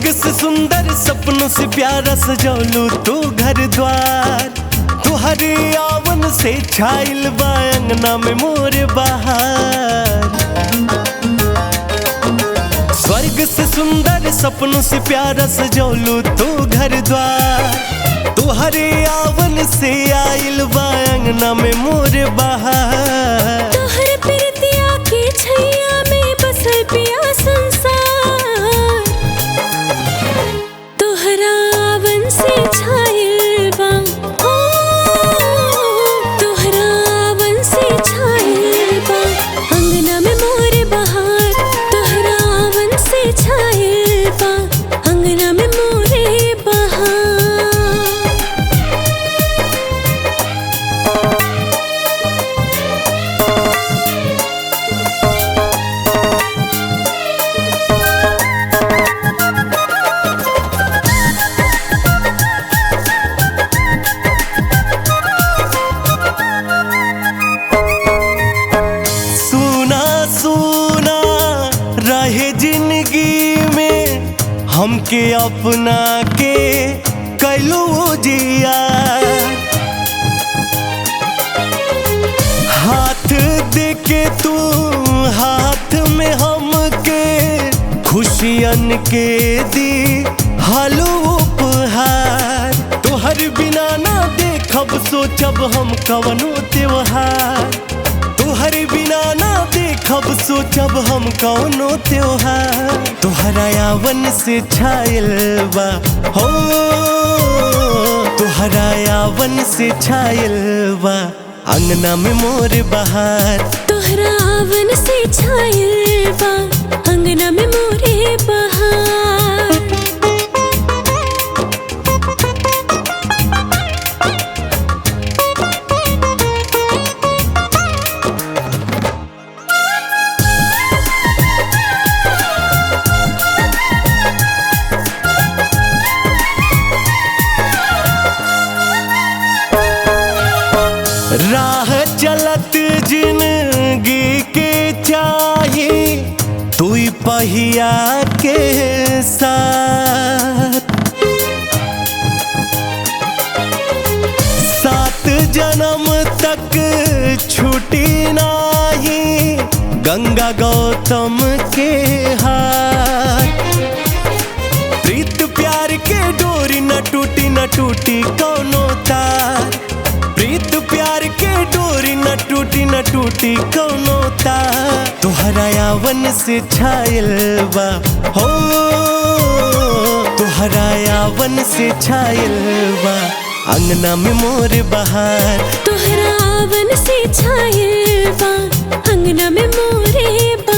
स्वर्ग से सुंदर सपनों से प्यारा सजौलू तू घर द्वार। तुहरे आवन से छाइल बा अंगना में मोर बहार। स्वर्ग से सुंदर सपनों से प्यारा सजौलू तू घर द्वार। तुहरे आवन से आइल बा अंगना में मोर बहार। तोहर प्रीतिया के छैया में बसल पिया संसार। तोहरा आवन से छाइल बा तोहरा आवन से छाइल बा अंगना में मोर बहार। तोहरा आवन से छाइल बा अंगना में मोर बहार। रहे जिंदगी में हमके अपना के कैलू जिया। हाथ देके तू हाथ में हमके खुशियन के दी हालू उपहार। तोहर बिना ना देखब सोचब हम कवनो त्योहार। तोहर बिना ना देखब सोचब हम कौनो त्योहार। तोहरा आवन से छाइल बा हो तोहरा आवन से छाइल बा अंगना में मोर बहार। तोहरा आवन से छाइल बा अंगना में मोर बहार। राह चलत जिंदगी के चाही तू पहिया के साथ। 7 जन्म तक छूटी नाही गंगा गौतम के हाथ। प्रीत प्यार के डोरी न टूटी न टूटी कौनो तार। प्रीत प्यार के डोरी न टूटी न टूटी कौनो तार। तोहरा आवन से छाइल बा हो तोहरा आवन से छाइल बा अंगना में मोर बहार। तोहरा आवन से छाइल बा अंगना में मोर बहार।